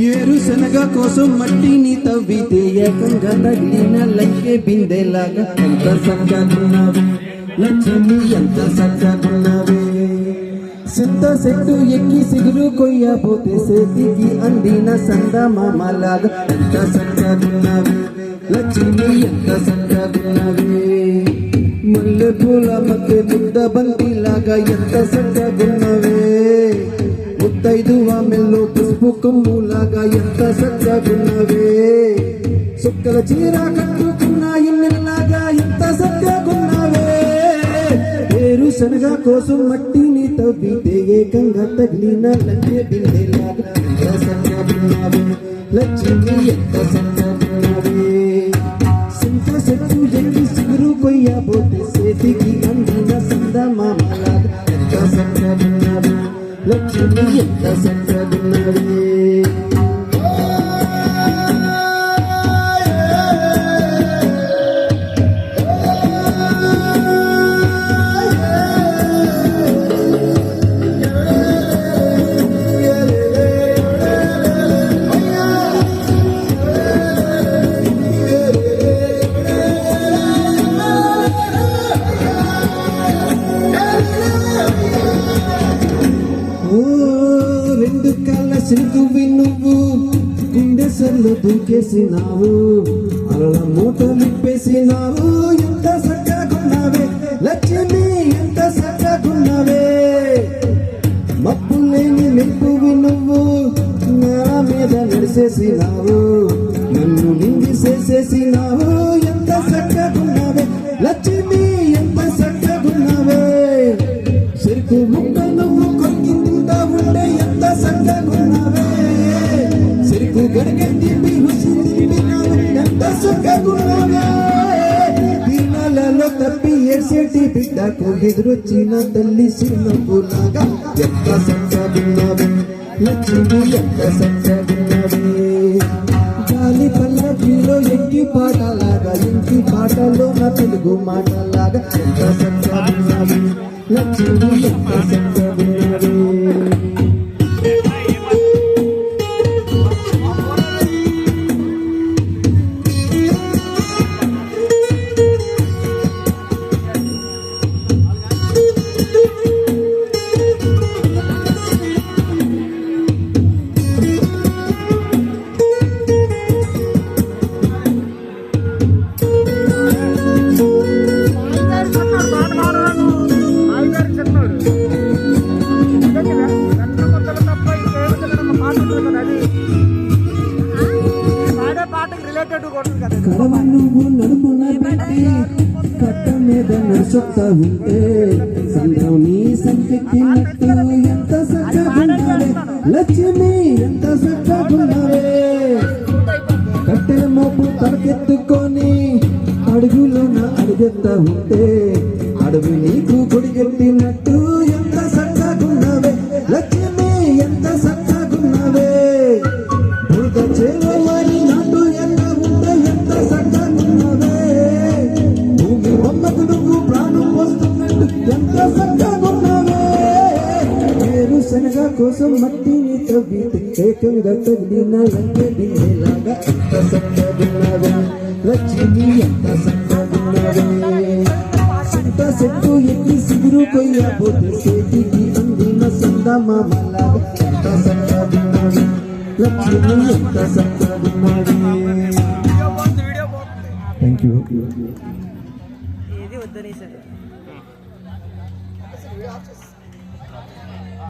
ఏరుశనగ కోసం మట్టిని తవ్వితే ఏకంగా తగిలిన లంకే బిందెలాగా ఎంత సక్కగున్నావు లక్ష్మి, ఎంత సక్కగున్నావే. సింత చెట్టు ఎక్కి సిగురు కొయ్యబోతే చేతికి అందిన సందమామలాగా ఎంత సక్కగున్నావే లక్ష్మి, ఎంత సక్కగున్నావే. మల్లె పూల మధ్య బుద్ధ బంతిలాగా ఎంత సక్కగున్నావే. ముత్తైదువ మెల్లో పసుపు కొమ్ములాగా ఎంత సక్కగున్నవే. సుక్కల చీర కట్టుకున్న ఇల్లెల్లాగా ఎంత సక్కగున్నవే. ఏరుశనగ కోసం మట్టిని తవ్వితే ఏకంగా తగిలిన లంకె బిందెలాగా ఎంత సక్కగున్నవే లక్ష్మి, ఎంత సక్కగున్నవే. సింత చెట్టు ఎక్కి సిగురు కొయ్యబోతే చేతికి అందిన సందమామలాగా ఎంత సక్కగున్నవే లక్ష్మి, ఎంత సక్కగున్నవే. రెండు కళ్ళ సిరుకువి నువ్వు గుండె సర్లు దూకేసినావు, అలల మూట విప్పేసినావు. ఎంత సక్కగున్నావే లక్ష్మి, ఎంత సక్కగున్నావే. మబ్బు లేని మెప్పువి నువ్వు నేల మీద నడిసేసినావు, నన్ను నిండి చేసేసినావు. ఎంత సక్కగున్నావే లక్ష్మి, ఎంత సక్కగున్నావే. చెరుకు ముక్క నువ్వు కొరికి తింటా ఉండే ఎంత సక్కగున్నావే. చెరుకు గడగట్టి రుచి తింటున్నావు ఎంత సక్కగున్నావే. తిరణాలలో తప్పి ఏసేటి బిడ్డకు ఎదురొచ్చిన తల్లి చిన్నప్పులాగా ఎంత సక్కగున్నావే లక్ష్మి, ఎంత సక్కగున్నావే. గాలి పల్లకిలో ఎక్కి పాటలాగా ఇంటి పాటలో నా తెలుగు మాటలాగా ఎంత సక్కగున్నావే లక్ష్మి, ఎంత సక్కగున్నావే. కడవ నువ్వు నడుమున పెట్టి కట్ట మీద నడుచుతా ఉంటే సంద్రం నీ సంకెక్కినట్టు ఎంత సక్కగున్నావే లక్ష్మి, ఎంత సక్కగున్నావే. కట్టెల మోపు తలకెత్తుకొని అడుగులోన అడుగెత్తా ఉంటే అడవి నీకు కొడిగెట్టినట్టు ఎంత సక్కగున్నావే లక్ష్మి, ఎంత సక్కగున్నావే. బురద చేరవారి నాటు ఎంత ఉంటే ఎంత సక్కగున్నావే. భూమి బొమ్మకు నువ్వు ప్రాణం పోస్తున్నట్టు ఎంత సక్కగున్నావే. ఏరుశనగ కోసం మట్టిని తవ్వితే ఏకంగా తగిలిన లంకె బిందెలాగా ఎంత సక్కగున్నావే లక్ష్మి, ఎంత సక్కగున్నావే. సింత చెట్టు ఎక్కి సిగురు కొయ్యబోతే చేతికి అందిన సందమామలాగా ఎంత సక్కగున్నావే లక్ష్మి, ఎంత సక్కగున్నావే. Thank you. ఏది వద్దనేసాడు.